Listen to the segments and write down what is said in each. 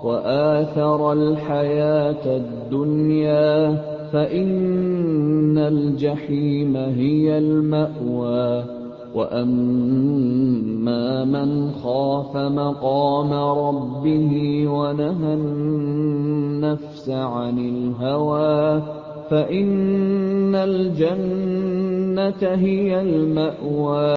وآثر الحياة الدنيا فإن الجحيم هي المأوى وأما من خاف مقام ربه ونهى النفس عن الهوى فإن الجنة هي المأوى.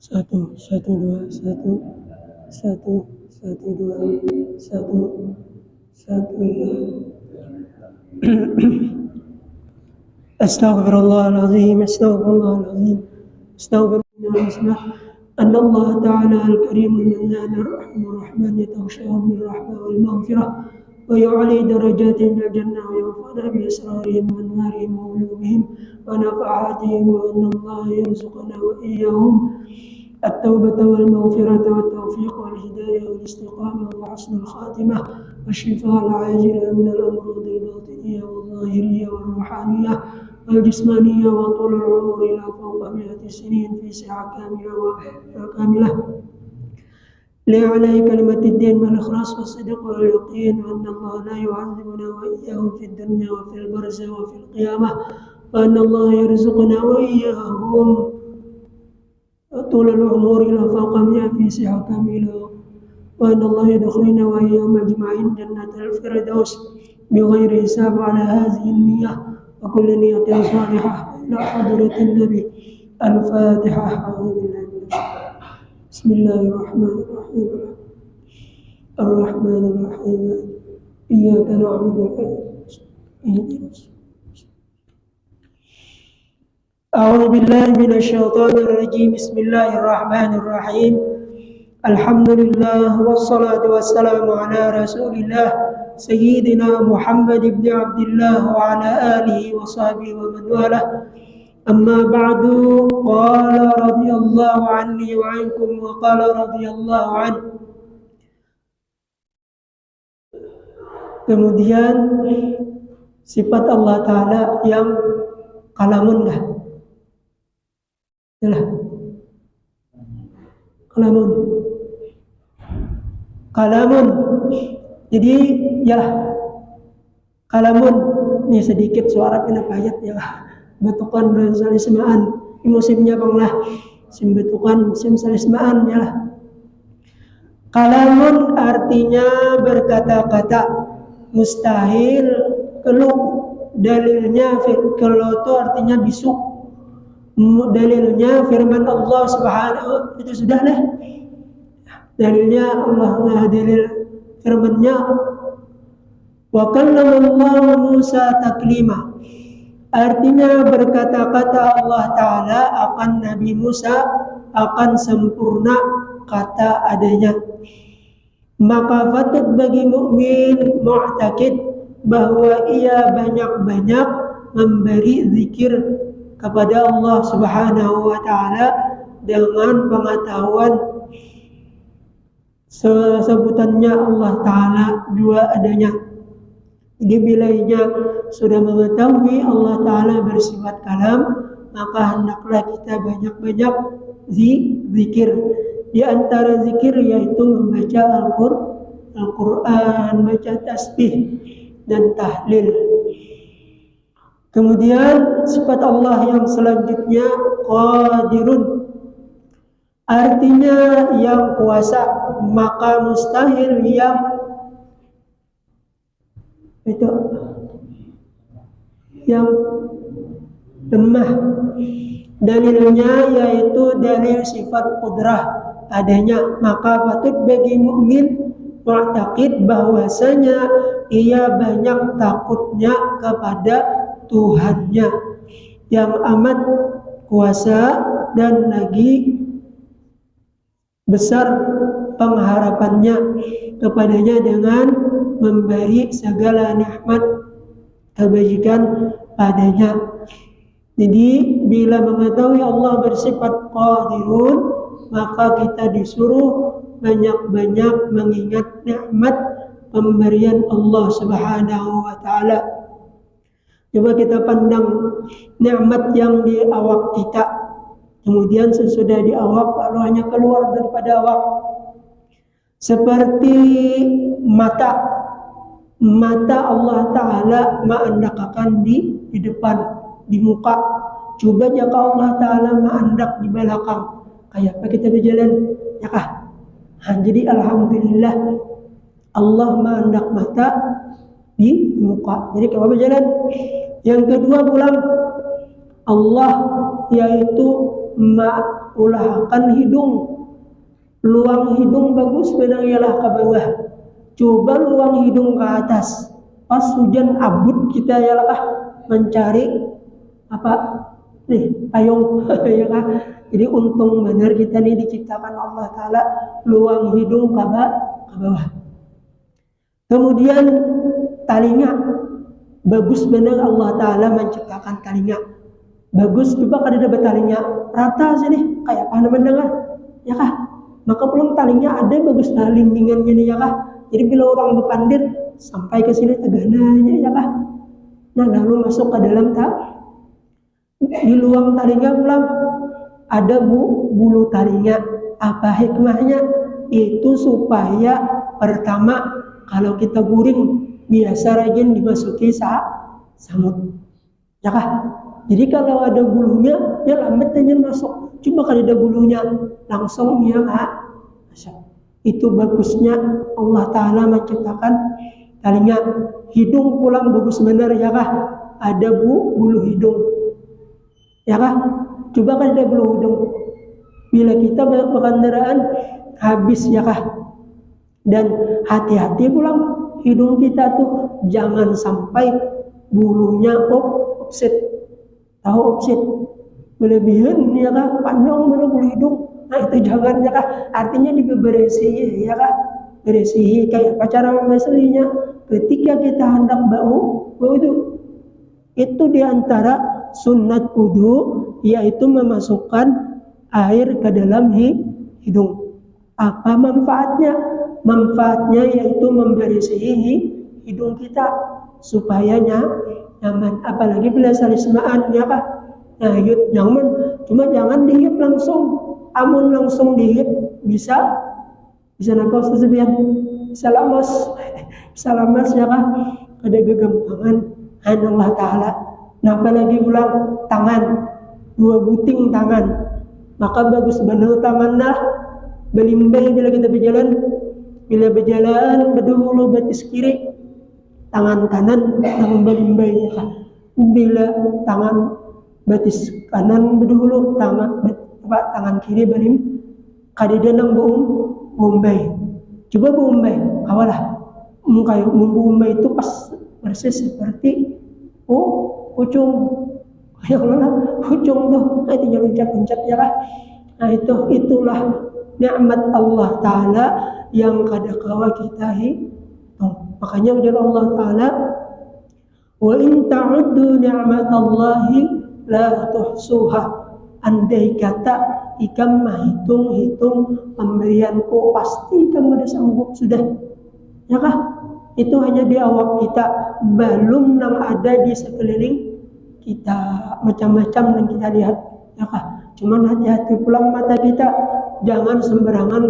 Satu dua satu dua satu. أستغفر الله العظيم أستغفر الله أن الله تعالى الكريم المنان الرحمن يتغشاهم بالرحمة والمغفرة ويعلي درجاتهم إلى الجنة وينفعنا بأسرارهم وأنوارهم وعلومهم ونفعاتهم، وأن الله يرزقنا وإياهم التوبة والمغفرة والتوفيق والهداية والاستقامة وحسن الخاتمة والشفاء العاجل من الأمراض الباطنية والظاهرية والروحانية والجسمانية، وطول العمر إلى فوق 100 سنين في صحة كاملة لإعلاء كلمة الدين بالإخلاص والصدق واليقين، وأن الله لا يعذبنا وإياهم في الدنيا وفي البرزخ وفي القيامة، وأن الله يرزقنا وإياهم طول العمر إلى فوق 100 في صحة كاملة، وأن الله يدخلنا وإياهم أجمعين جنة الفردوس بغير حساب على هذه النية وكل نية صالحة إلى حضرة النبي. الفاتحة. أعوذ بالله من الشيطان. بسم الله الرحمن الرحيم. الرحمن الرحيم. إياك نعبد وإياك نستعين. أعوذ بالله من الشيطان الرجيم. بسم الله الرحمن الرحيم. الحمد لله والصلاة والسلام على رسول الله سيدنا محمد بن عبد الله وعلى آله وصحبه ومن والاه. أما بعد، قال رضي الله عني وعنكم وقال رضي الله عنه. Kemudian sifat Allah Ta'ala yang kalamun dah. Yalah. Kalamun. Jadi yalah. Kalamun. Ini sedikit suara pinapayat yalah. Betukan bersalismaan. Musimnya banglah. Musim betukan, musim salismaan yalah. Kalamun artinya berkata-kata. Mustahil keluh. Dalilnya kalau itu artinya bisu. Dalilnya firman Allah Subhanahu, itu sudah lah. Dalilnya Allah, dalil firman-Nya. Wa kallama Musa taklima. Artinya berkata-kata Allah Ta'ala akan Nabi Musa akan sempurna kata adanya. Maka patut bagi mukmin mu'taqid bahwa ia banyak-banyak memberi zikir kepada Allah Subhanahu wa Ta'ala dengan pengetahuan sebutannya Allah Ta'ala dua adanya. Jadi bila ia sudah mengetahui Allah Ta'ala bersifat kalam, maka hendaklah kita banyak-banyak zikir. Di antara zikir yaitu membaca Al-Quran, baca tasbih dan tahlil. Kemudian sifat Allah yang selanjutnya qadirun. Artinya yang kuasa, maka mustahil yang itu yang lemah. Dalilnya yaitu dalil sifat qudrah adanya, maka patut bagi mukmin mu'taqid bahwasanya ia banyak takutnya kepada Tuhannya yang amat kuasa dan lagi besar pengharapannya kepadanya dengan memberi segala nikmat kebajikan padanya. Jadi bila mengetahui Allah bersifat qadirun, maka kita disuruh banyak-banyak mengingat nikmat pemberian Allah Subhanahu wa Ta'ala. Coba kita pandang nikmat yang di awak kita, kemudian sesudah di awak lalu hanya keluar daripada awak. Seperti mata Allah Ta'ala mengandakakan di depan, di muka. Coba jika Allah Ta'ala mengandak di belakang, kayak apa kita berjalan? Ya kah? Jadi alhamdulillah Allah mengandak mata di muka. Jadi kalau berjalan. Yang kedua pulang, Allah yaitu mengulahkan hidung. Luang hidung bagus benar ialah ke bawah. Coba luang hidung ke atas. Pas hujan abut kita ialah mencari apa? Payung. Ya kan? Jadi untung benar kita ini diciptakan Allah Ta'ala luang hidung ke bawah. Kemudian telinga, bagus benar Allah Ta'ala menciptakan telinga. Bagus juga kada ada telinga rata sini kayak apa mendengar, ya kah? Maka belum telinga ada bagus limbingannya nih, ya kah? Jadi bila orang berpandir sampai ke sini tegananya, ya kah? Nah lalu masuk ke dalam di luang telinga pulang ada bulu telinga. Apa hikmahnya? Itu supaya pertama kalau kita guring biasa rajin dimasuki samut, ya kah? Jadi kalau ada bulunya ya lambat aja masuk. Cuma kalau ada bulunya langsung ya masuk. Itu bagusnya Allah Ta'ala menciptakan telinga. Hidung pulang bagus benar, ya kah? Ada bulu hidung, ya kah? Coba kan ada bulu hidung. Bila kita banyak berkendaraan habis, ya kah? Dan hati-hati pulang hidung kita tuh jangan sampai bulunya offset. Tahu offset? Berlebihan, ya kah? Panjang bener bulu hidung. Nah itu jangan, ya kah? Artinya diberesihi, ya kah? Beresihi kayak cara aslinya. Ketika kita hendak bau itu diantara sunat wudu, yaitu memasukkan air ke dalam hidung. Apa manfaatnya? Manfaatnya yaitu memberesihi hidung kita supaya nyaman. Apalagi bila salismaan, ya kah? Nah, nyaman. Cuma jangan dihit langsung. Amun langsung dihit bisa napa Ustaz Bian? Bisa lamas, ya kah? Ada kegampangan Allah Ta'ala. Nah apalagi pulang tangan, 2 buting tangan, maka bagus benar tangan dah belimbai bila kita berjalan berdahulu batis kiri, tangan kanan tangan belimbai, ya kah? Bila tangan batis kanan berdahulu tangan kiri belim kadida nang bombay. Coba bombay kawalah kayak bombay itu pas persis seperti ucung, kayak lah ucung tuh itu loncat-loncat, ya kah? Nah itulah nikmat Allah Ta'ala yang kada kawa kita hitung. Makanya ujar Allah Ta'ala, wa in ta'uddu ni'matallahi la tuhsuha. Andai kata ikam menghitung pemberianku, pasti kamu ada sanggup sudah, ya kah? Itu hanya di awak kita, belum yang ada di sekeliling kita, macam-macam yang kita lihat, ya kah? Cuman hati-hati pulang mata kita, jangan sembarangan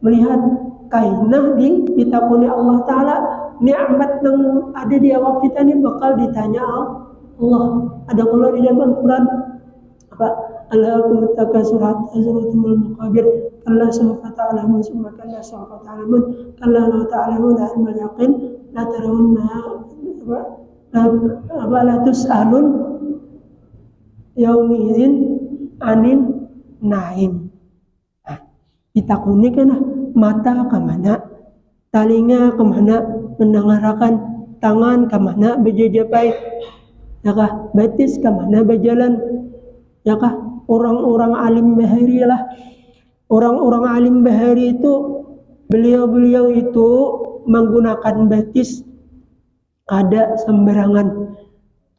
melihat. Kainah ditakuni Allah Ta'ala, nikmat yang ada di awak kita ini bakal ditanya Allah. Ada kalau di dalam Al-Quran apa? Alhaakumut takasurat azratumul maqabir kalla sawfa ta'lamun summa kalla sawfa ta'lamun kalla la ta'lamuna ilmal yaqin la tarawunna la tus'alun yaumi idzin anin naim. Nah, ditakuni kan mata kemana, telinga kemana mendengarkan, tangan kemana berjajapai, ya kah? Batis kemana berjalan, ya kah? Orang-orang alim bahari lah. Orang-orang alim bahari itu beliau itu menggunakan batis kada sembarangan.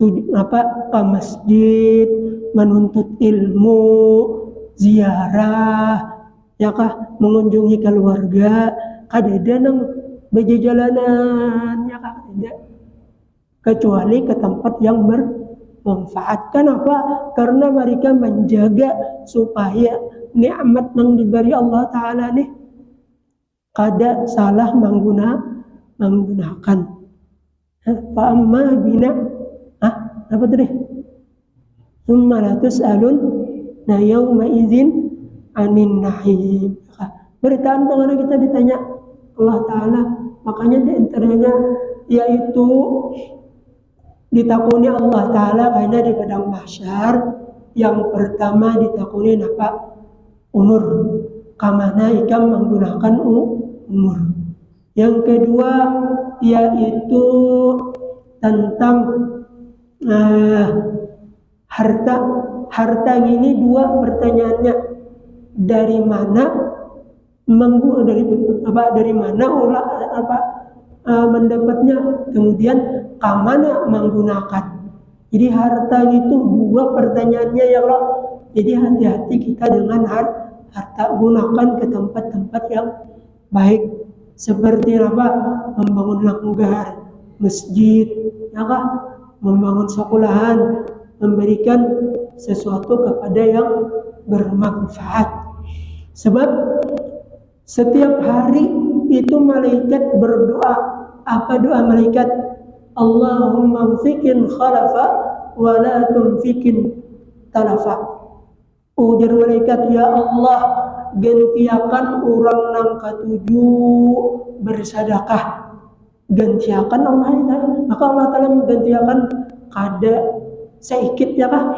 Ke masjid, menuntut ilmu, ziarah, ya kah? Mengunjungi keluarga, kada ada nang berjalanan, ya kah? Tidak. Kecuali ke tempat yang bermanfaat. Kenapa? Karena mereka menjaga supaya nikmat yang diberi Allah Ta'ala nih kada salah menggunakan. Fa'amma bina apa tadi? Summa la tus'alun na yawma idzin anin na'im. Bertantang karena kita ditanya Allah Ta'ala. Makanya di antaranya yaitu ditakuni Allah Ta'ala karena di padang mahsyar. Yang pertama ditakuni apa? Umur. Kamana ikam menggunakan umur. Yang kedua yaitu tentang harta ini 2 pertanyaannya. Dari mana mendapatnya, kemudian kamana menggunakan. Jadi harta itu dua pertanyaannya ya Allah. Jadi hati-hati kita dengan harta, gunakan ke tempat-tempat yang baik. Seperti apa? Membangun langgar, masjid, ya kah? Membangun sekolahan, memberikan sesuatu kepada yang bermanfaat. Sebab setiap hari itu malaikat berdoa. Apa doa malaikat? Allahumma anfiqin khalafa wa la tunfiqin talafa. Ujar malaikat, ya Allah, gantiakan orang nang katujuh bersedekah. Gantiakan Allah Ta'ala. Maka Allah Ta'ala menggantiakan kada sedikit ya kah?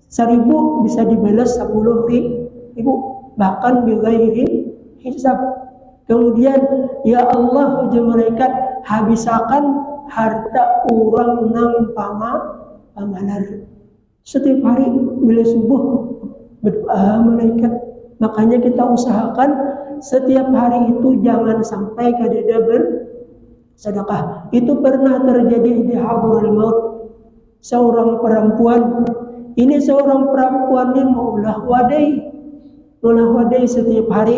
1.000 bisa dibalas 10.000, bahkan bighairi hisab. Kemudian ya Allah, ujar malaikat, habisakan harta orang nang pamalar. Setiap hari bila subuh berdoa malaikat. Makanya kita usahakan setiap hari itu jangan sampai kadada bersedekah. Itu pernah terjadi di Hadraul Maut. Seorang perempuan, ini seorang perempuan ini maulah wadai setiap hari.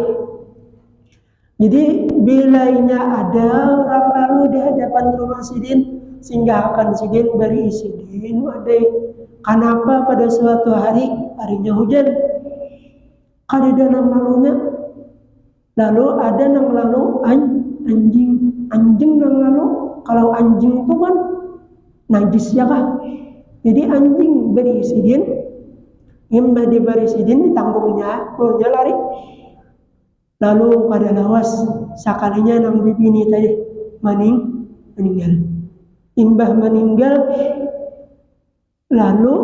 Jadi bilanya ada orang lalu di hadapan rumah sidin, singgahkan sidin, beri sidin wadai. Kenapa pada suatu harinya hujan, kadada nang lalunya, lalu ada nang lalu anjing nang lalu. Kalau anjing itu kan najis ya kah? Jadi anjing beri sidin, imba diberi sidin, ditanggungnya, baunya lari. Lalu kada lawas sakalinya nang bibini tadi meninggal. Imbah meninggal, lalu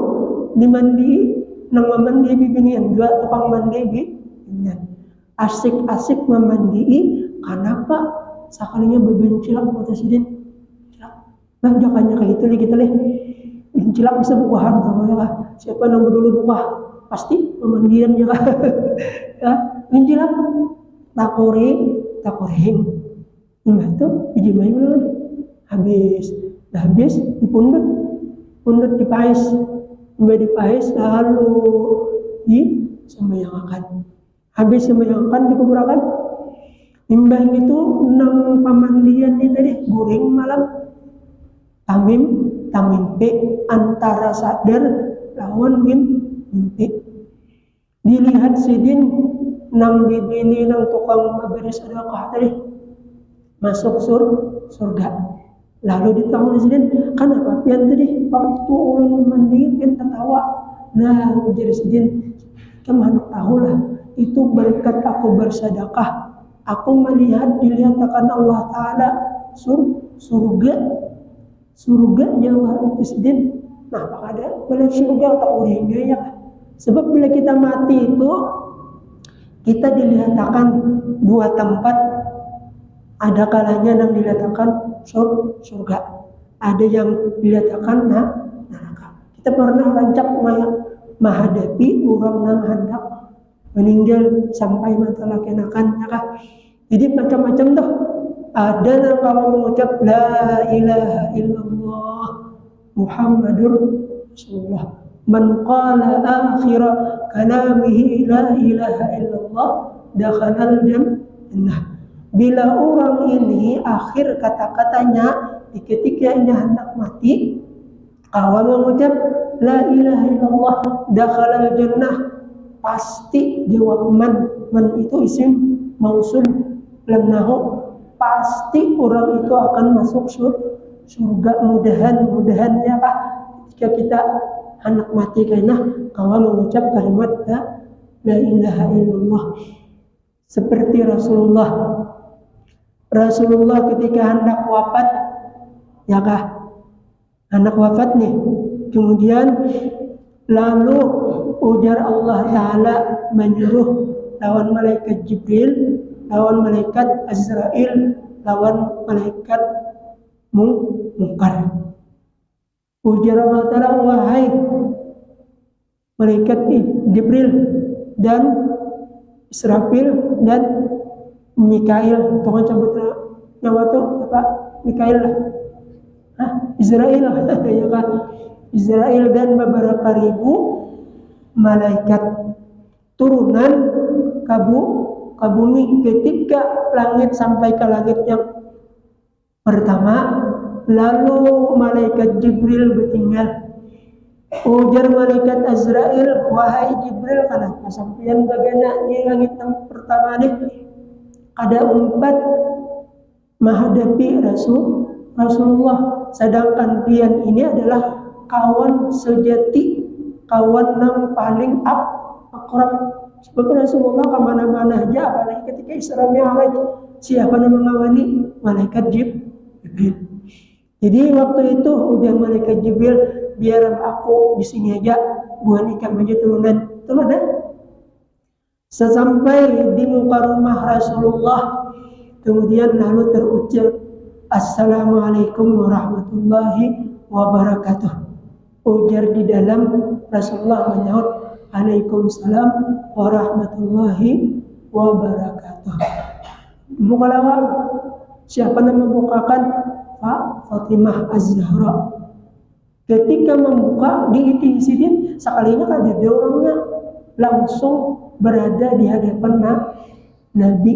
dimandi nang memandi bibinian juga tukang mandi bibinian. Asik-asik memandi, kenapa sakalinya bebencilak kata sidin. Nah jakannya kayak itu kita leh. Bencilak bisa bukahan sama ya kah? Siapa nang dulu buka pasti pemandian ya kah? Ya, bencilak takoring. Nah itu dijemai lagi. Habis dipundut dipais. Mbak dipais lalu disembahyangkan. Habis sembahyangkan dikuburkan. Imbang itu nang pamandian ini tadi guring malam. Tamimpi antara sadar lawan mimpi. Dilihat sidin nang bibini nang tukang memberi sedekah tadi masuk surga. Lalu ditanya sidin, kenapa pian tadi waktu ulun mandi pian tertawa. Nah ujar sidin, kamu tahulah itu berkat aku bersedekah. Aku melihat dilihatkan Allah Ta'ala surganya Allah Presiden. Nah apakah ada melihat surga atau urangnya ya? Sebab bila kita mati itu kita dilihatkan dua tempat. Ada kalanya yang dilihatkan surga, ada yang dilihatkan neraka. Kita pernah rancak menghadapi orang yang hendak meninggal sampai mata lakenakan ya kah? Jadi macam-macam tuh. Ada yang kalau mengucap la ilaha illallah Muhammadur Rasulullah, man qala akhira kalamihi la ilaha illallah dakhalal jannah. Bila orang ini akhir kata-katanya ketika ia hendak mati, kalau mengucap la ilaha illallah dakhalal jannah, pasti jawab man itu isim mausul lam nahu, pasti orang itu akan masuk surga. Mudahan ya Pak, ketika kita hendak mati karena kalau mengucap kalimat la ilaha illallah. Seperti Rasulullah ketika hendak wafat ya kah, hendak wafat nih, kemudian lalu ujar Allah Ta'ala menyuruh lawan malaikat Jibril, lawan malaikat Azrail, lawan malaikat Munkar. Ujar Allah Ta'ala, wahai malaikat Jibril dan Israfil dan Mikail, tolong cabut nyawa tuh apa Mikail lah. Israel ya kan? Israel dan beberapa ribu malaikat turunan ke bumi ketika langit sampai ke langit yang pertama. Lalu malaikat Jibril bertinggal. Ujar malaikat Azrail, wahai Jibril, kenapa sampeyan bagana di langit yang pertama nih? Ada 4 menghadapi Rasulullah, sedangkan pian ini adalah kawan sejati, kawan yang paling akrab. Sebab Rasulullah kemana-mana aja, apalagi ketika Isra Mi'raj, siapa yang mengawani? Malaikat Jibril. Jadi waktu itu udah malaikat Jibril, biar aku di sini aja, buat ikan aja turunan. Sesampai di muka rumah Rasulullah, kemudian lalu terucap, Assalamualaikum warahmatullahi wabarakatuh. Ujar di dalam, Rasulullah menyaut, Waalaikumsalam warahmatullahi wabarakatuh. Buka lawang, siapa yang membukakan? Fatimah Az-Zahra. Ketika membuka diisi-isiin, sekalinya kan ada orangnya langsung berada di hadapan Nabi.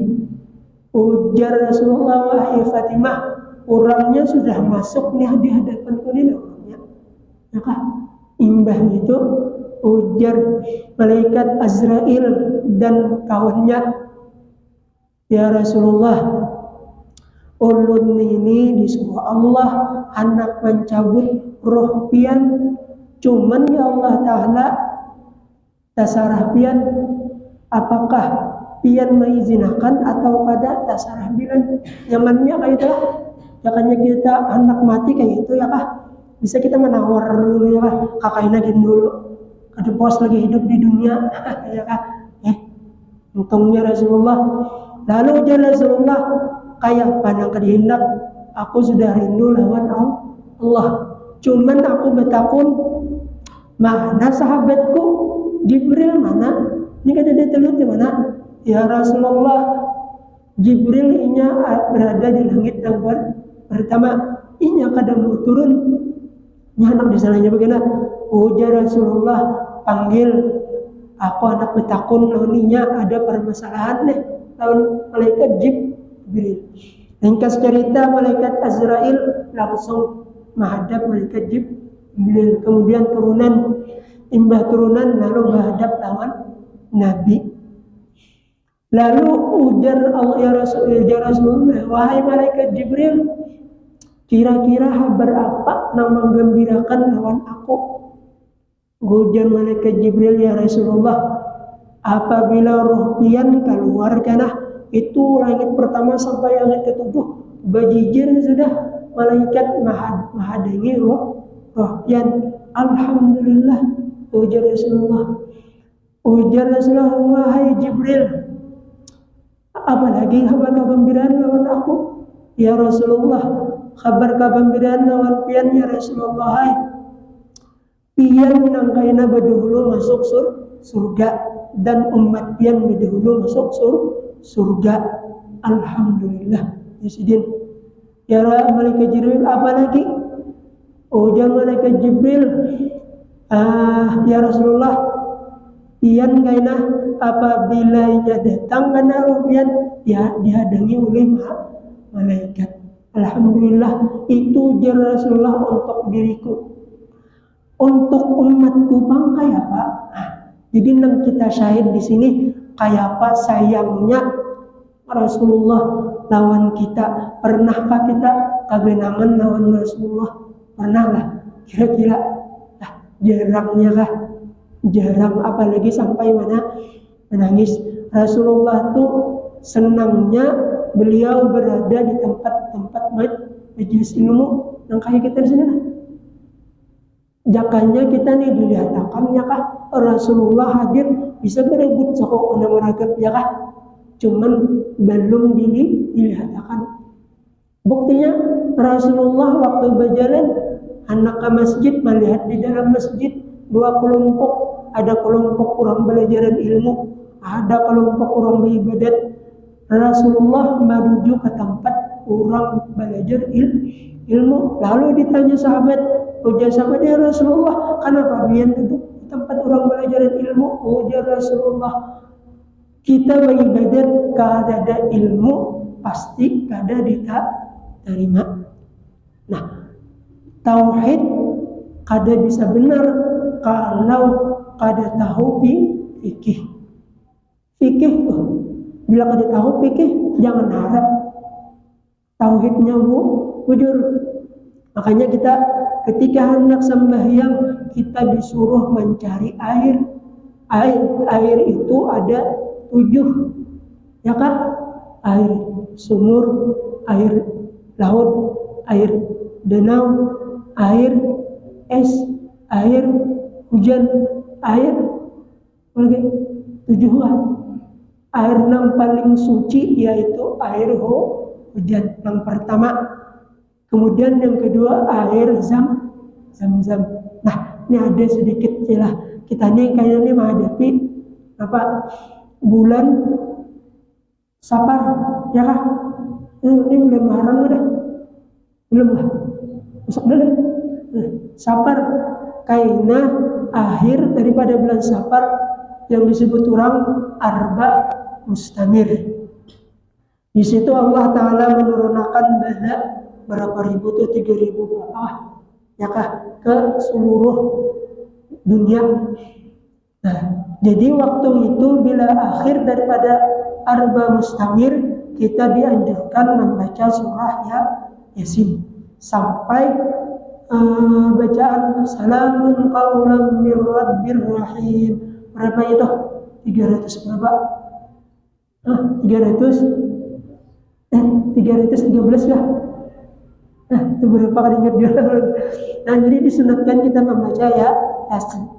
Ujar Rasulullah, wahai Fatimah, orangnya sudah masuk nih di hadapanku nih orangnya. Maka imbah itu ujar malaikat Azrail dan kawannya, ya Rasulullah, ulun ini disuruh Allah anak mencabut roh pian, cuman ya Allah Ta'ala tasarah pian, apakah pian mengizinakan atau pada tasarah bilan nyamannya kayak itu, makanya kita anak mati kayak itu ya kah, bisa kita menawar dulu ya kah, kakaknya dulu ada bos lagi hidup di dunia ya kah, untungnya Rasulullah. Lalu dia Rasulullah, kayak pandang kehendak, aku sudah rindu lawan Allah. Cuman aku betakun, mana sahabatku Jibril mana? Ini kan ada telut di mana? Ya Rasulullah, Jibril inya berada di langit yang pertama. Inya kadang mau turun. Nyanak di sananya bagaimana? Ujar Rasulullah, panggil aku anak betakun, launinya ada permasalahan nih. Lawan malaikat Jibril. Ringkas cerita, malaikat Azrail langsung menghadap malaikat Jibril. Kemudian imbah turunan lalu menghadap lawan Nabi. Lalu ujar Allah, ya Rasulullah, wahai malaikat Jibril, kira-kira kabar apa yang menggembirakan lawan aku? Ujar malaikat Jibril, ya Rasulullah, apabila roh pian keluar karena itu langit pertama sampai langit ke-7 bajijir sudah malaikat mahadangi roh pian. Alhamdulillah. Ujar Rasulullah, wahai Jibril, apalagi kabar kegembiraan lawan aku? Ya Rasulullah, kabar kegembiraan lawan pian ya Rasulullah. Pian nangkaina berdahulu masuk surga dan umat pian berdahulu masuk surga. Alhamdulillah. Yasidin. Ya malaikat Jibril, apa lagi? Ujar malaikat Jibril, ya Rasulullah, pian kaina apabila ia datang karena pian ya dihadangi oleh malaikat. Alhamdulillah. Itu ujar Rasulullah untuk diriku. Untuk umatku bangkai apa? Jadi nang kita syahid di sini kayak apa sayangnya Rasulullah lawan kita. Pernahkah kita kegenangan lawan Rasulullah? Pernah lah. Kira-kira jarangnya kah? Jarang, apalagi sampai mana menangis. Rasulullah tuh senangnya beliau berada di tempat-tempat majelis ilmu yang kayak kita di sini lah. Jakanya kita nih dilihatkan ya kah Rasulullah hadir bisa berebut soko pada meragap ya kah, cuman belum dilihatkan. Buktinya Rasulullah waktu berjalan anak ke masjid melihat di dalam masjid dua kelompok, ada kelompok orang belajar ilmu, ada kelompok orang beribadat. Rasulullah menuju ke tempat orang belajar ilmu. Lalu ditanya sahabat, ujar sahabat, ya Rasulullah, kenapa biar duduk di tempat orang belajar ilmu? Ujar Rasulullah, kita beribadat kada ada ilmu pasti kada diterima. Nah, tauhid kada bisa benar kalau kada tahu fikih. Fikih tuh, bila kada tahu fikih jangan harap tauhidnya wujud. Makanya kita ketika hendak sembahyang kita disuruh mencari air. Air itu ada 7, ya kah? Air sumur, air laut, air danau, air es, air hujan, air lagi 7. Air yang paling suci yaitu air hujan yang pertama. Kemudian yang kedua air zam-zam. Nah, ini ada sedikit lah. Kita nih kayaknya menghadapi bulan Safar, ya kah? Ini bulan Muharram udah? Belum lah. Masuk dulu. Safar kayaknya akhir daripada bulan Safar yang disebut orang Arba Mustamir. Di situ Allah Ta'ala menurunkan bala berapa ribu tuh, 3.000 berapa, ya kah, ke seluruh dunia. Nah, jadi waktu itu bila akhir daripada Arba Mustamir, kita dianjurkan membaca surah Yasin sampai bacaan salamun qaulan mir rabbir rahim. Berapa itu? 300 berapa? 313 ya. Itu berapa kali ingat dia. Nah, jadi disunatkan kita membaca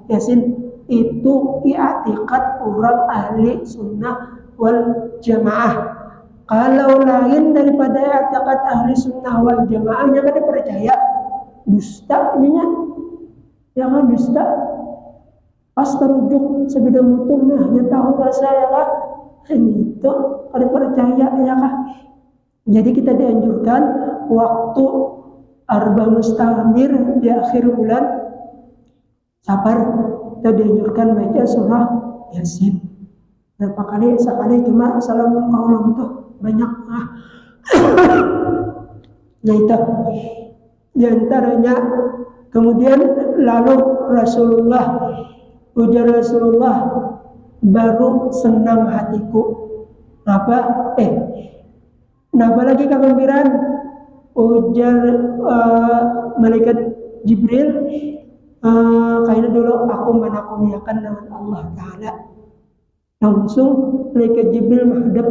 Yasin. Itu i'tiqad orang ahli sunnah wal jamaah. Kalau lain daripada i'tiqad ahli sunnah wal jamaah yang kada percaya, dusta ininya. Ya kan, dusta. Pas terujuk sebidang mutumnya hanya tahu rasa, ya kah? Ini itu kada percaya, ya kah? Jadi kita dianjurkan waktu Arba Mustamir di akhir bulan Safar, kita dianjurkan baca surah Yasin. Berapa kali? Sekali cuma salamun qaulan tuh banyak. Nah itu diantaranya. Kemudian lalu ujar Rasulullah, baru senang hatiku. Napa lagi kegembiraan? Ujar malaikat Jibril, kayaknya dulu aku menakuniakan dengan Allah Ta'ala. Langsung malaikat Jibril menghadap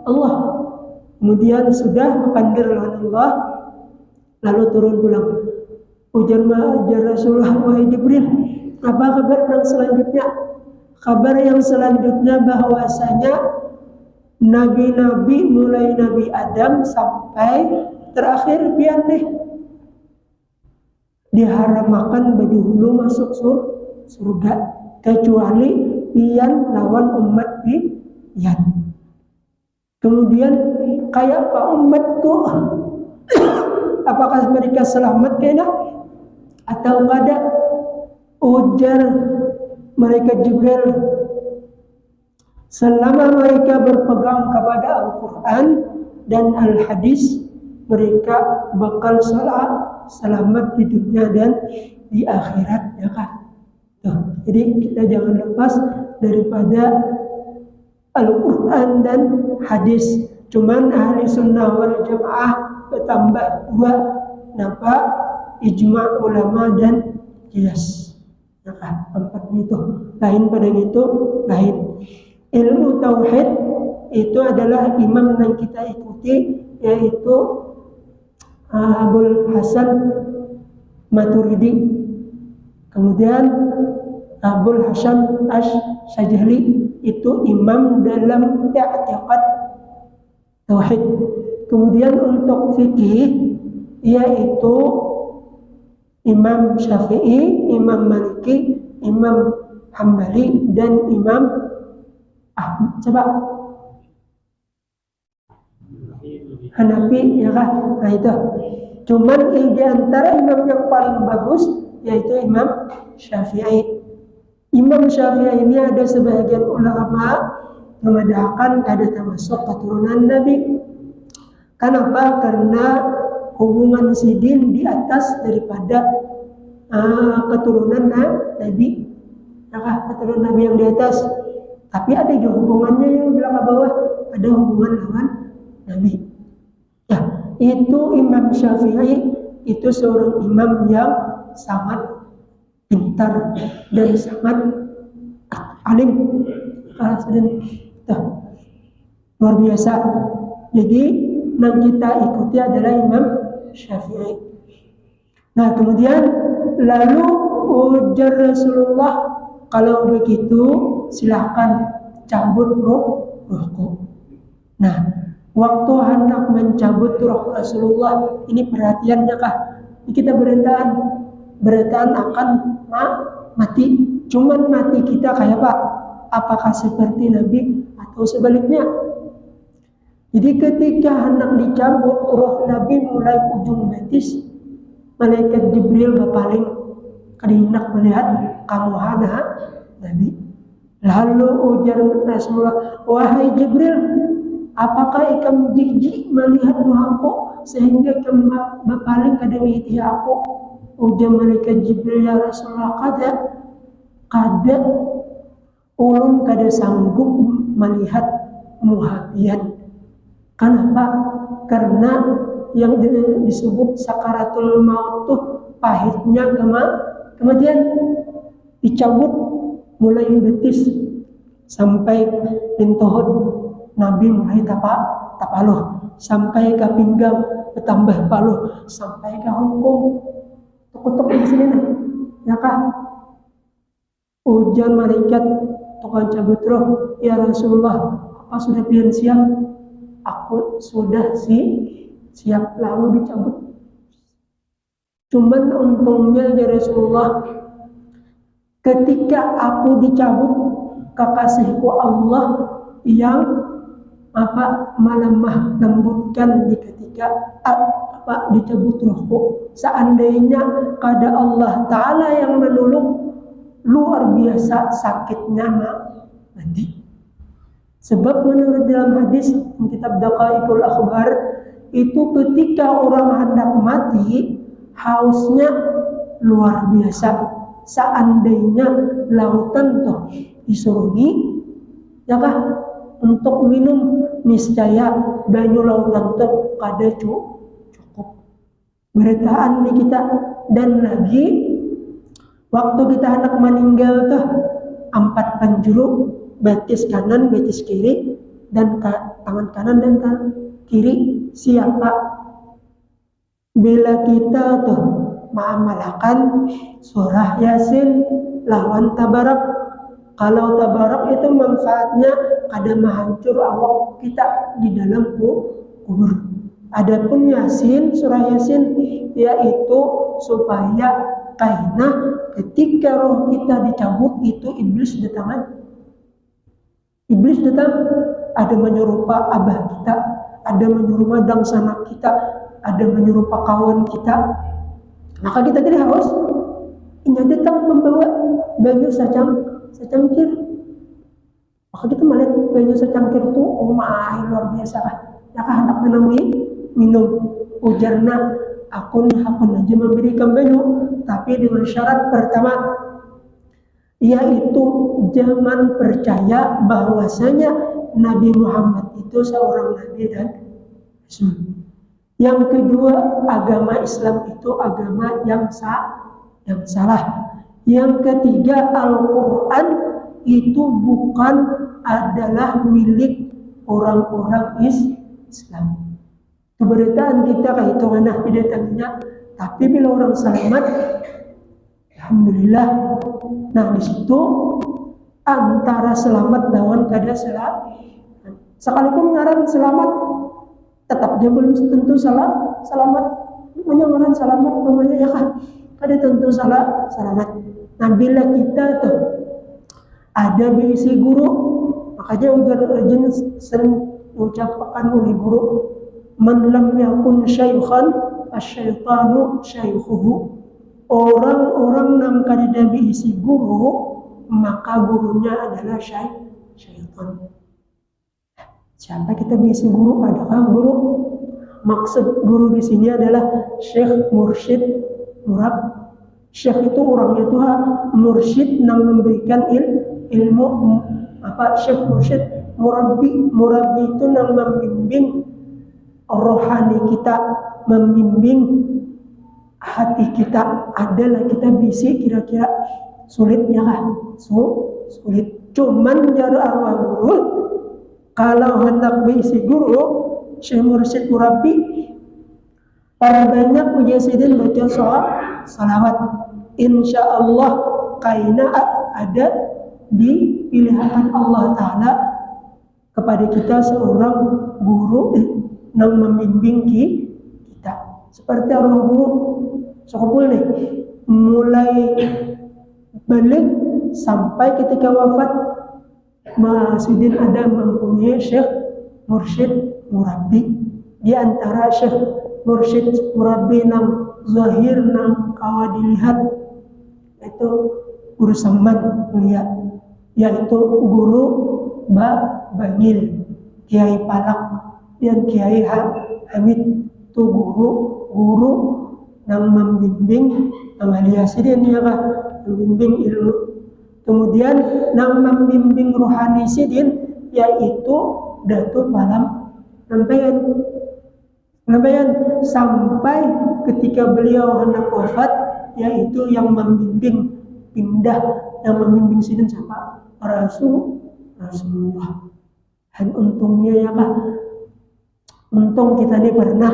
Allah. Kemudian sudah berpandir dengan Allah, lalu turun pulang. Ujar Rasulullah, wahai Jibril, apa kabar yang selanjutnya? Kabar yang selanjutnya bahwasanya nabi-nabi mulai Nabi Adam sampai terakhir pian nih diharamakan berdahulu masuk surga, kecuali pian lawan umat pian. Kemudian kayak apa umatku? Apakah mereka selamat kena atau kada? Ujar malaikat Jibril, selama mereka berpegang kepada Al-Quran dan Al-Hadis, mereka bakal selamat di dunia dan di akhirat, ya kan? Jadi kita jangan lepas daripada Al-Quran dan Hadis. Cuman ahli sunnah wal jamaah bertambah 2, ijma' ulama dan qiyas. Maka 4 itu lain pada itu lain. Ilmu tauhid itu adalah imam yang kita ikuti, yaitu Abul Hasan Maturidi. Kemudian Abul Hasan Ash-Shajali itu imam dalam i'tiqad tauhid. Kemudian untuk fikih yaitu Imam Syafi'i, Imam Maliki, Imam Hambali, dan Imam Ahmad. Coba Hanafi ya kan. Nah itu. Cuman di antara imam yang paling bagus yaitu Imam Syafi'i. Imam Syafi'i ini ada sebagian ulama memadahkan ada termasuk keturunan Nabi. Kenapa? Karena hubungan sidin di atas daripada keturunan Nabi. Ya, keturunan Nabi yang di atas. Tapi ada juga hubungannya yang bilang ke bawah, ada hubungan dengan Nabi. Ya, itu Imam Syafi'i itu seorang imam yang sangat pintar dan sangat alim. Luar biasa. Jadi yang kita ikuti adalah Imam Syafi'i. Nah kemudian lalu ujar Rasulullah, kalau begitu silahkan cabut rohku. Nah waktu hendak mencabut roh Rasulullah, ini perhatiannya kah? Ini kita beretaan akan mati. Cuman mati kita kayak apa? Apakah seperti Nabi atau sebaliknya? Jadi ketika hendak dicabut roh Nabi mulai ujung betis, malaikat Jibril berpaling hendak melihat kamu Nabi. Lalu ujar Rasulullah, wahai Jibril, apakah kamu jijik melihat rohku sehingga kamu berpaling ke demi aku? Ujar malaikat Jibril, ya Rasulullah, kada ulun kada sanggup melihat muhabian. Kenapa? Karena yang disebut sakaratul maut tuh pahitnya kematian. Dicabut mulai betis sampai pintohon, Nabi mulai tapaluh sampai ke pinggang bertambah paluh sampai ke hongkong. Tuk di sini nih, ya kan? Ujar malaikat tukang cabut roh, ya Rasulullah, apa sudah pian siap? Aku sudah siap, lalu dicabut. Cuman untungnya ya Rasulullah, ketika aku dicabut, kekasihku Allah yang melemah lembutkan di ketika dicabut rohku. Seandainya kada Allah Ta'ala yang menolong, luar biasa sakitnya nanti. Sebab menurut dalam hadis kitab Daqaiqul Akhbar itu ketika orang hendak mati hausnya luar biasa. Seandainya lautan toh disurungi, ya kah, untuk minum niscaya banyu lautan toh kada cukup. Beritaan nih kita. Dan lagi waktu kita hendak meninggal tuh 4 penjuru, betis kanan, betis kiri, dan tangan kanan dan tangan kiri. Siapa? Bila kita tuh mengamalkan surah Yasin lawan Tabarak. Kalau Tabarak itu manfaatnya kada menghancur awak kita di dalam kubur. Adapun Yasin, surah Yasin, yaitu supaya karena ketika roh kita dicabut itu iblis datang. Iblis datang, ada menyerupa abah kita, ada menyerupa madang sanak kita, ada menyerupa kawan kita. Maka kita jadi haus. Ini datang membawa banyu secangkir. Maka kita melihat banyu secangkir itu, oh luar biasa lah. Ya kan hendak minum. Ujarna, aku aja memberikan banyu, tapi dengan syarat pertama, yaitu jangan percaya bahwasanya Nabi Muhammad itu seorang Nabi dan Rasul. Yang kedua, agama Islam itu agama yang salah. Yang ketiga, Al-Quran itu bukan adalah milik orang-orang Islam. Keberitaan kita kayak itu anak datangnya, tapi bila orang selamat, alhamdulillah. Nah di situ antara selamat lawan kada selamat. Sekalipun ngaran selamat, tetap dia belum tentu selamat. Namanya ngaran selamat, namanya ya kan, kada tentu selamat. Nah bila kita tuh ada bisi guru, makanya ujar sering ucapkan oleh guru, Man lam yakun syaikhan asyaitanu syaikhuhu. Orang-orang yang kada diisi guru, maka gurunya adalah syaitan. Siapa kita diisi guru? Adakah guru? Maksud guru di sini adalah syekh, mursyid, murab. Syekh itu orangnya tuh mursyid yang memberikan ilmu. Syekh mursyid, murabbi itu yang membimbing rohani kita, membimbing hati kita. Adalah kita bisi kira-kira sulitnya kan? Sulit. Cuman jarak arwah guru, kalau hendak bisi guru, syekh mursyid murabbi, banyak mujasidin baca salawat. Insya Allah kaina ada di pilihan Allah Ta'ala kepada kita seorang guru yang membimbing kita. Seperti orang guru sokopul nih, mulai balik sampai ketika wafat, Masudin ada mempunyai syekh mursyid murabbi. Di antara syekh mursyid murabbi yang zahir yang kawa dilihat itu guru Saman mulia, yaitu guru Bangil, Kiai Palak dan Kiai Hamid. Itu guru yang membimbing amalia sidin ya kah, membimbing ilmu. Kemudian yang membimbing rohani sidin yaitu Datuk Palam Nampayan sampai ketika beliau hendak wafat, yaitu yang membimbing pindah, yang membimbing sidin siapa? Rasulullah. Dan untungnya ya kah, untung kita ini pernah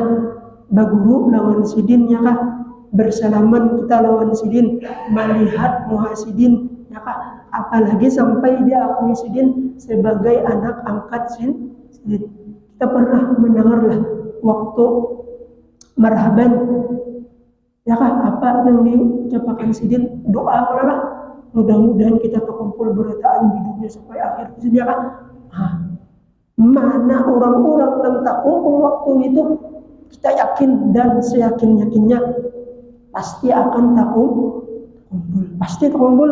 baguru lawan sidin ya kah, bersalaman kita lawan sidin, melihat muhasidin ya kah, apalagi sampai dia akui sidin sebagai anak angkat sidin. Kita pernah mendengarlah waktu marhaban ya kah, apa yang diucapkan sidin, doa lah, mudah-mudahan kita terkumpul berataan di dunia sampai akhir ya kah. Mana orang-orang yang tak kumpul waktu itu, kita yakin dan seyakin-yakinnya pasti akan tak kumpul, pasti terkumpul.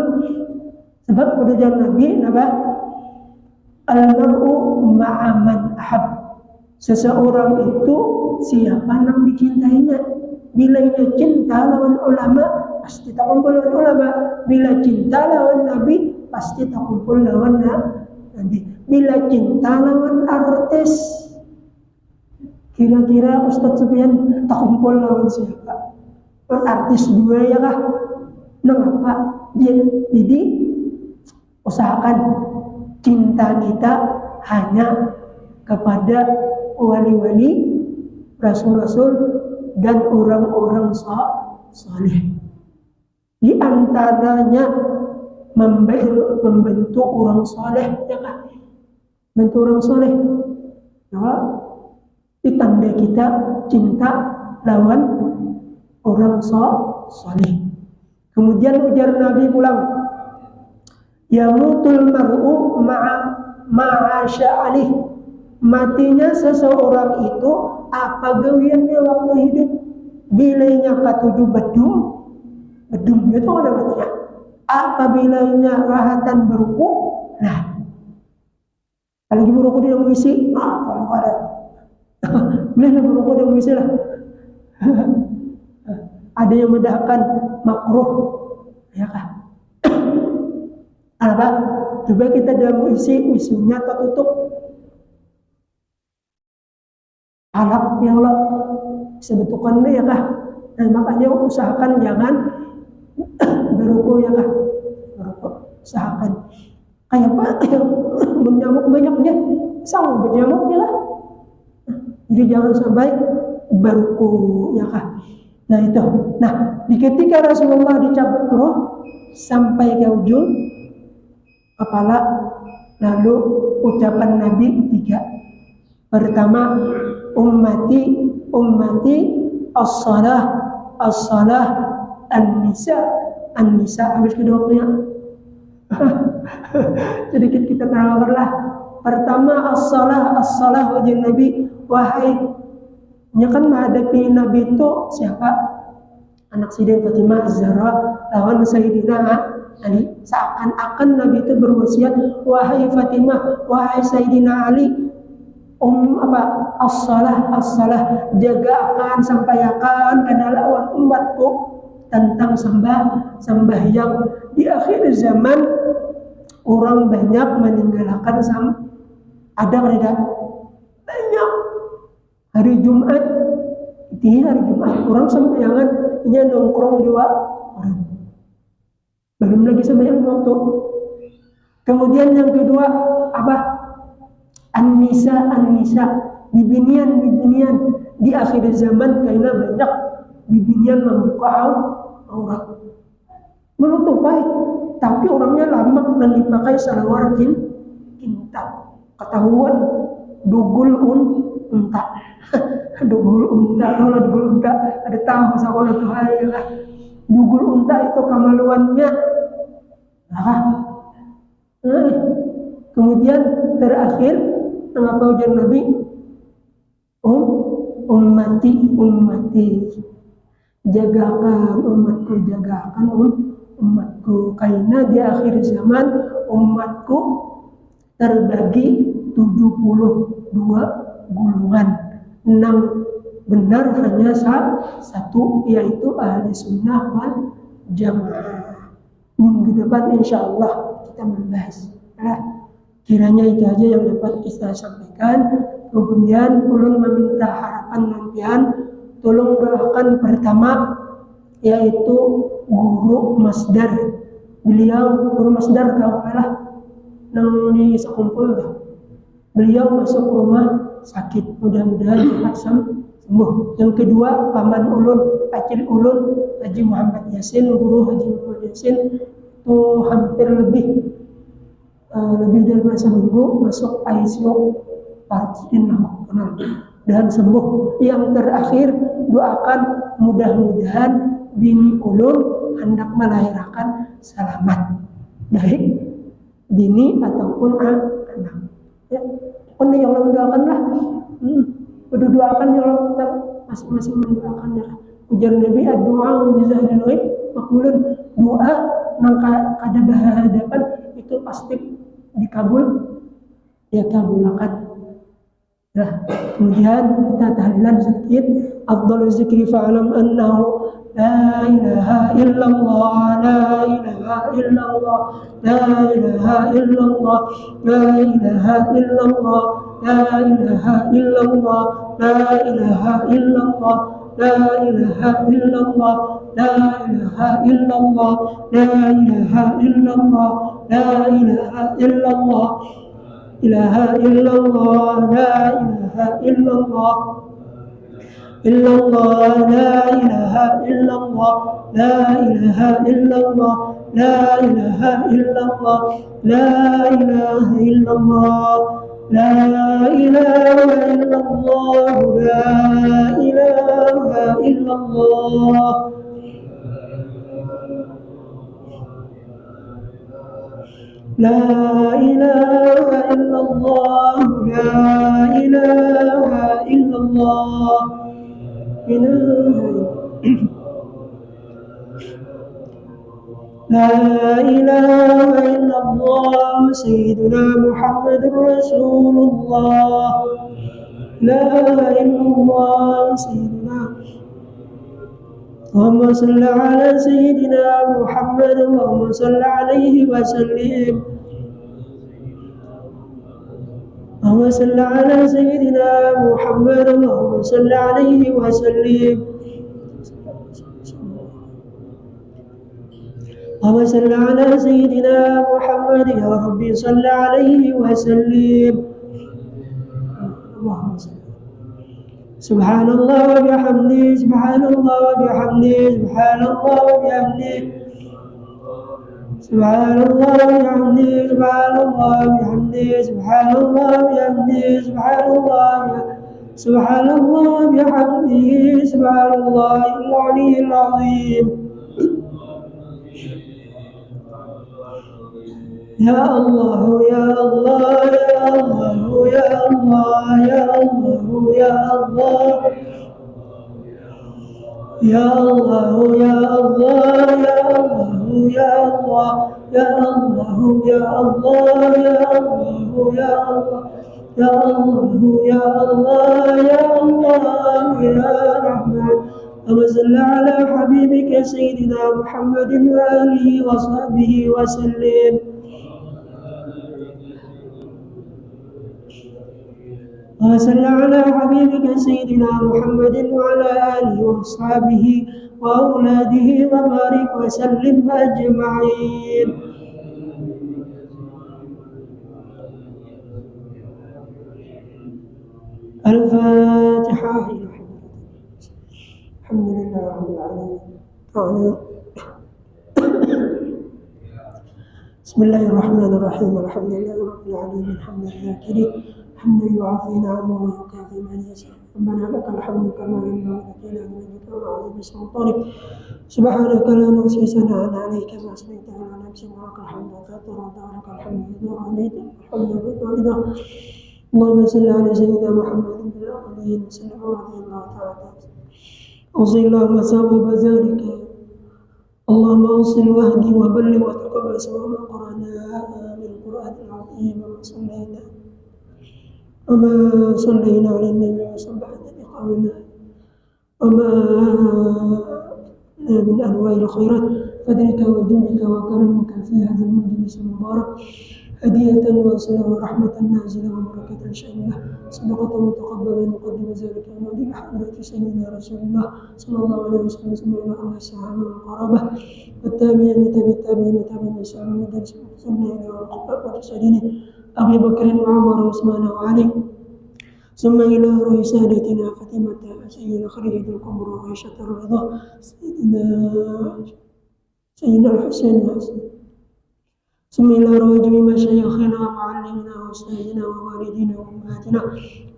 Sebab pada zaman Nabi al-mar'u ma'aman ahab, seseorang itu siapa yang dicintainya. Bila ia cinta lawan ulama, pasti tak kumpul lawan ulama. Bila cinta lawan Nabi, pasti tak kumpul lawan Nabi. Bila cinta lawan artis, kira-kira Ustadz Sufyan tak kumpul lawan siapa? Artis dua ya kah? Kenapa? Jadi usahakan cinta kita hanya kepada wali-wali, rasul-rasul, dan orang-orang saleh. Di antaranya membentuk orang saleh ya kah? Bentuk orang soleh, ya, ditanda kita cinta lawan orang soleh. Kemudian ujar Nabi pulang, yamutul mar'u ma'a sya'alih, matinya seseorang itu apa gawiannya waktu hidup. Bilainya katuju bedum itu ada matinya. Apabila rahatan beruku, nah kalau lagi merokok dia mengisi, kalau ada, bolehlah merokok dia mengisi lah. Ada yang mendahkan makruh, ya kah? Apa? Coba kita dalam isunya tertutup. Halak ya Allah, bisa bentukan ya kah? Nah makanya usahakan jangan merokok ya kah? Merokok, usahakan. Kayak apa? Menyamuk banyaknya, sama bernyamuknya lah. Jadi jangan sampai berku ya kah. Nah itu. Nah ketika Rasulullah dicabut roh sampai ke ujung kepala, lalu ucapan Nabi 3. Pertama, ummati as-salah an-nisa. Habis kedua sedikit kita terangkanlah. Pertama as-salah wajib Nabi, wahai Nya kan menghadapi Nabi itu siapa? Anak Sayyidah Fatimah Az-Zahra lawan Sayyidina Ali. Seakan-akan Nabi itu berwasiat, wahai Fatimah, wahai Sayyidina Ali, as-salah, jaga akan sampaikan kepada lawan umatku tentang sembahyang. Di akhir zaman orang banyak meninggalkan ada tidak banyak hari Jumat orang sembahyangan ini nongkrong dua orang, belum lagi sembahyang waktu. Kemudian yang kedua apa? An-nisa bibinian di akhir zaman karena banyak bibinian membuka aurat menutupai, tapi orangnya lama dan dipakai salawar kinta, ketahuan dugul unta dugul unta ada tahu sekolah tuh lah. Dugul unta itu kemaluannya kemudian terakhir mengapa ujian Nabi ummati jagakan umatku karena di akhir zaman umatku terbagi 72 golongan. 6 benar hanya satu, yaitu ahli sunnah wal jamaah. Minggu depan insya Allah kita membahas. Kiranya itu aja yang dapat kita sampaikan. Kemudian ulun meminta harapan nantian, tolong doakan pertama yaitu guru Masdar. Beliau guru Masdar tahu lah nang di sekumpul dah. Beliau masuk rumah sakit, mudah-mudahan cepat sembuh. Yang kedua paman ulun, acil ulun Haji Muhammad Yasin, guru Haji Muhammad Yasin itu hampir lebih dari masa minggu masuk ICU Parkidin kenal dan sembuh. Yang terakhir doakan mudah-mudahan bini ulun hendak melahirkan selamat, baik bini ataupun anak. Ya, pokoknya yang Allah mendoakan lah. Berdoakan ya Allah, kita masing-masing mendoakan ya. Ujar Nabi doa bizahril ghaib makbulun, doa nang kada berhadapan itu pasti dikabulkan. Nah, kemudian kita tahlilan sedikit. Afdhalul zikri fa'lam annahu la ilaha illallah, la ilaha illallah, la ilaha illallah, la ilaha illallah, la ilaha illallah, la ilaha illallah, la ilaha illallah, la ilaha illallah, la ilaha illallah, la ilaha illallah, ilaha illallah, la ilaha illallah, illallah, la ilaha illallah, la ilaha illallah, la ilaha illallah, la ilaha illallah, la ilaha illallah, la ilaha illallah. La ilaha illallah, la ilaha illallah, la ilaha illallah, Sayyidina Muhammadur Rasulullah, la ilaha illallah, Sayyidina Allahumma salli ala Sayyidina Muhammad, Allahumma salli alaihi wa sallim. Allahumma salli ala Sayyidina Muhammad, Allahumma salli alaihi wa sallim. Allahumma salli ala Sayyidina Muhammad, ya Rabbi salli alaihi wa sallim. Allahumma salli. Subhanallah wa bihamdi, subhanallah wa bihamdi, subhanallah wa bihamdi, subhanallah wa bihamdi, subhanallah wa bihamdi, subhanallah wa bihamdi, subhanallah wa bihamdi, subhanallahil aliyyil azim. Ya Allah, ya Allah, ya Allah, ya Allah, ya Allah, ya Allah. Ya Allah, Ya Allah, Ya Allah, Ya Allah, Ya Allah, Ya Allah, Ya Allah, Ya Allah, Ya Allah, Ya Allah, Ya Allah, Ya Rahman. وصل على حبيبك سيدنا محمد وآله وصحبه وسلم. وصل على حبيبك سيدنا محمد وعلى آله وأصحابه وأولاده وبارك وسلم أجمعين. الفاتحة. الحمد لله رب العالمين. بسم الله الرحمن الرحيم. الحمد لله رب العالمين حمدا ذاكرين حمدا يعافي نعمه ويكافئ من يشاء. ربنا لك الحمد كما ينبغي لجلال وجهك وعظيم سلطانك. سبحانك لا نحصي ثناء عليك كما اثنيت على نفسك ولك الحمد حتى ترضى ولك الحمد اذا رضيت الحمد بالرضا. اللهم صل على سيدنا محمد بالاولين وسلم رضي الله تعالى عنه. اوصي اللهم ثواب ذلك. اللهم اوصل واهدي وبلغ وتقبل سواء قرانا من القران العظيم وما صلينا على النبي وسبحنا بقولنا وما من انواع الخيرات فضلك وجودك وكرمك في هذا المجلس المبارك هدية واصلة ورحمة نازلة وبركة شاملة صدقة متقبلة نقدم ذلك ونودي بحضرة سيدنا رسول الله صلى الله عليه وسلم إلى الله الصحابة والقرابة والتابعين بالتابعين وتابعين بإحسان ودرس وسنة إلى الخلفاء الراشدين أبي بكر وعمر وعثمان وعلي ثم إلى روح سادتنا فاطمة سيد خديجة الكبرى وعائشة الرضا سيدنا الحسين ثم إلى روح جميع مشايخنا ومعلمنا وأستاذنا ووالدينا وأمهاتنا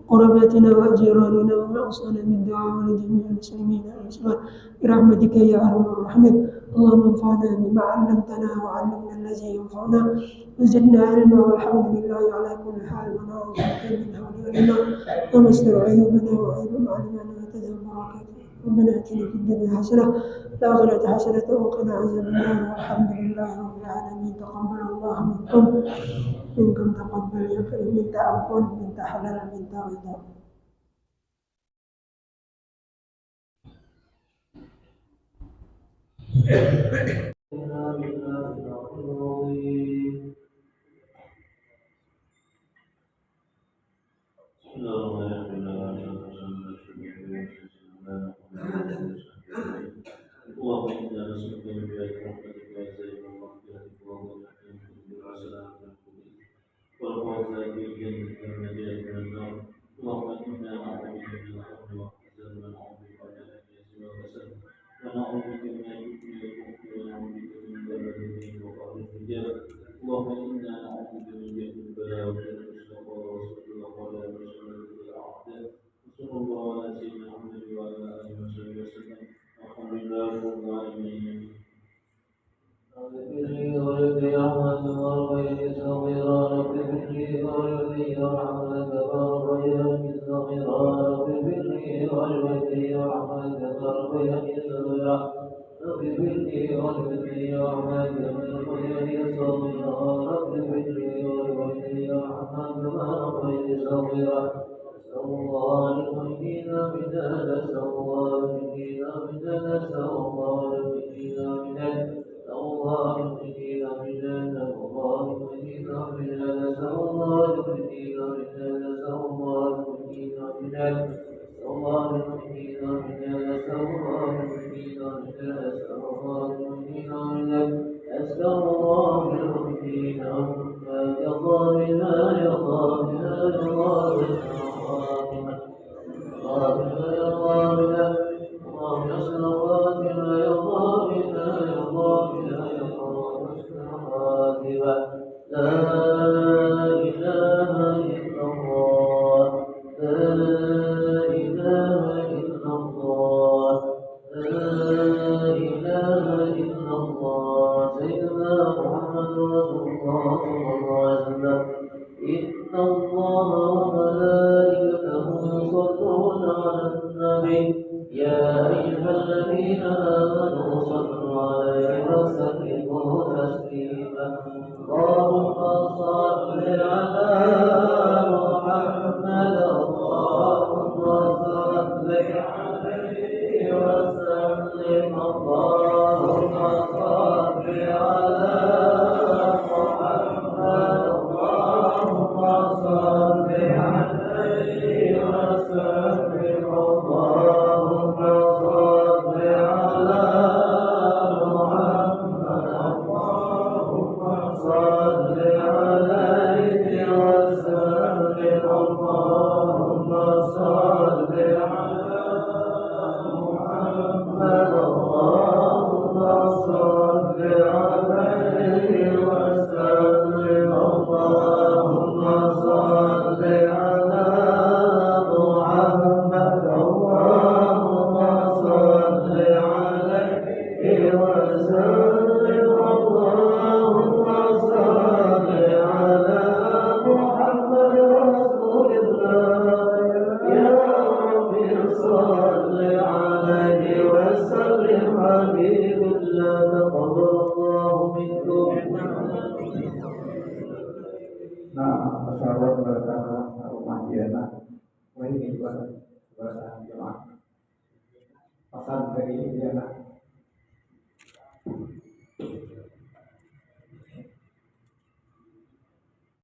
وقراباتنا وجيراننا ومن أوصانا بالدعاء ولجميع المسلمين والمسلمات برحمتك يا أرحم الراحمين. اللهم انفعنا بما علمتنا وعلمنا الذي ينفعنا وزدنا علما والحمد لله على كل حال ونعوذ بك من هول ولنا ومستر عيوبنا وعيب معلمنا وتدبر بركاته. ربنا اتنا في الدنيا حسنه وفي الاخره حسنه وقنا عذاب النار والحمد لله رب العالمين. تقبل الله منكم تقبل يا كريم من تعفون من حلال من رضا. يا أيها الذين Pesan dari Indiana